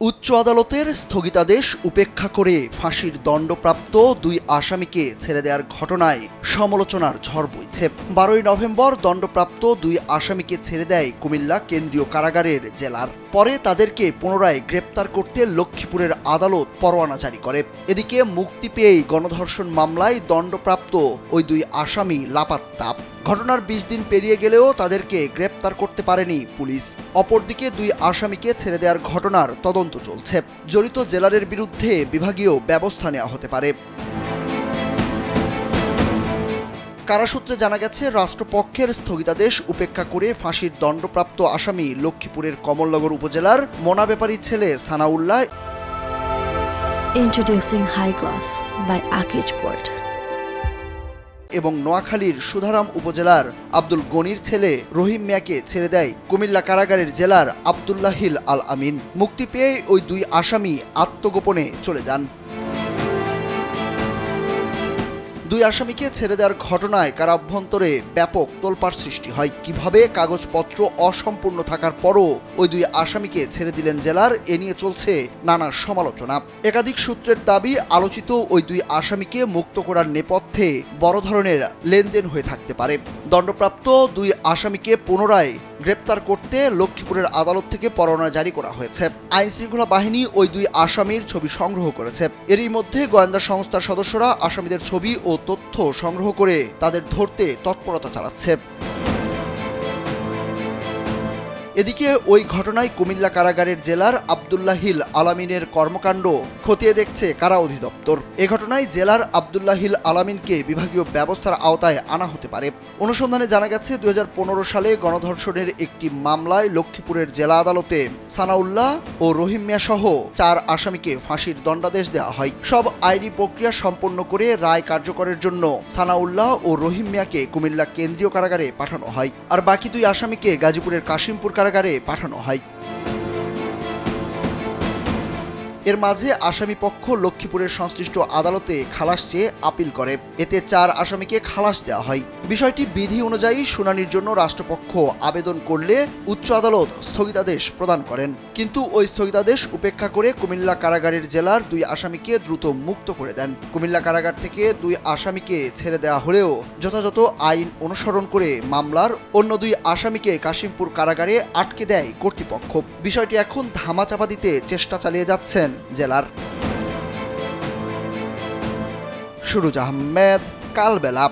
উচ্চ আদালতের স্থগিতাদেশ উপেক্ষা করে ফাঁসির দণ্ডপ্রাপ্ত দুই আসামিকে ছেড়ে দেওয়ার ঘটনায় সমালোচনার ঝড় বইছে। 12ই নভেম্বর দণ্ডপ্রাপ্ত দুই আসামিকে ছেড়ে দেয় কুমিল্লা কেন্দ্রীয় কারাগারের জেলার। পরে তাদেরকে পুনরায় গ্রেপ্তার করতে লক্ষ্মীপুরের আদালত পরোয়ানা জারি করে। এদিকে মুক্তি পেয়েই গণধর্ষণ মামলায় দণ্ডপ্রাপ্ত ওই দুই আসামি লাপাত্তা। ঘটনার 20 দিন পেরিয়ে গেলেও তাদেরকে গ্রেপ্তার করতে পারেনি পুলিশ। অপরদিকে দুই আসামিকে ছেড়ে দেওয়ার ঘটনার তদন্ত চলছে। জড়িত জেলারের বিরুদ্ধে বিভাগীয় ব্যবস্থা নেওয়া হতে পারে। কারাসূত্রে জানা গেছে, রাষ্ট্রপক্ষের স্থগিতাদেশ উপেক্ষা করে ফাঁসির দণ্ডপ্রাপ্ত আসামি লক্ষ্মীপুরের কমলনগর উপজেলার মোনা ব্যাপারীর ছেলে Sanaullah Introducing High Gloss by Akijport এবং নোয়াখালীর সুধারাম উপজেলার আব্দুল গনির ছেলে রহিম মিয়াকে ছেড়ে দেয় কুমিল্লা কারাগারের জেলার আব্দুল্লাহিল আল আমিন। মুক্তি পেয়ে ওই দুই আসামি আত্মগোপনে চলে যান। দুই আসামিকে ছেড়ে দেওয়ার ঘটনায় কারা অভ্যন্তরে ব্যাপক তোলপাড় সৃষ্টি হয়। কিভাবে কাগজপত্র অসম্পূর্ণ থাকার পরও ওই দুই আসামিকে ছেড়ে দিলেন জেলার, এ নিয়ে চলছে নানা সমালোচনা। একাধিক সূত্রের দাবি, আলোচিত ওই দুই আসামিকে মুক্ত করার নেপথ্যে বড় ধরনের লেনদেন হয়ে থাকতে পারে। দণ্ডপ্রাপ্ত দুই আসামিকে পুনরায় গ্রেপ্তার করতে লক্ষ্মীপুরের আদালত থেকে পরোয়ানা জারি করা হয়েছে। আইনশৃঙ্খলা বাহিনী ওই দুই আসামির ছবি সংগ্রহ করেছে। এরই মধ্যে গোয়েন্দা সংস্থার সদস্যরা আসামিদের ছবি ও তথ্য সংগ্রহ করে তাদের ধরতে তৎপরতা চালাচ্ছে। এদিকে ওই ঘটনায় কুমিল্লা কারাগারের জেলার আব্দুল্লাহিল আলামিনের কর্মকাণ্ড খতিয়ে দেখছে কারা অধিদপ্তর। এ ঘটনায় জেলার আব্দুল্লাহিল আলামিনকে বিভাগীয় ব্যবস্থার আওতায় আনা হতে পারে। অনুসন্ধানে জানা গেছে, 2015 সালে গণধর্ষণের একটি মামলায় লক্ষ্মীপুরের জেলা আদালতে সানাউল্লাহ ও রহিম মিয়া সহ 4 আসামিকে ফাঁসির দণ্ডাদেশ দেওয়া হয়। সব আইনি প্রক্রিয়া সম্পন্ন করে রায় কার্যকরের জন্য সানাউল্লাহ ও রহিম মিয়াকে কুমিল্লা কেন্দ্রীয় কারাগারে পাঠানো হয়, আর বাকি দুই আসামিকে গাজীপুরের কাশিমপুর কারাগারে পাঠানো হয়। এর মাঝে আসামি পক্ষ লক্ষ্মীপুরের সংশ্লিষ্ট আদালতে খালাস চেয়ে আপিল করে। এতে 4 আসামিকে খালাস দেওয়া হয়। বিষয়টি বিধি অনুযায়ী শুনানির জন্য রাষ্ট্রপক্ষ আবেদন করলে উচ্চ আদালত স্থগিতাদেশ প্রদান করেন। কিন্তু ওই স্থগিতাদেশ উপেক্ষা করে কুমিল্লা কারাগারের জেলার 2 আসামিকে দ্রুত মুক্ত করে দেন। কুমিল্লা কারাগার থেকে 2 আসামিকে ছেড়ে দেওয়া হলেও যথাযথ আইন অনুসরণ করে মামলার অন্য 2 আসামিকে কাশিমপুর কারাগারে আটকে দেয় কর্তৃপক্ষ। বিষয়টি এখন ধামাচাপা দিতে চেষ্টা চালিয়ে যাচ্ছেন জেলার। সুরুজ আহমেদ, কালবেলা।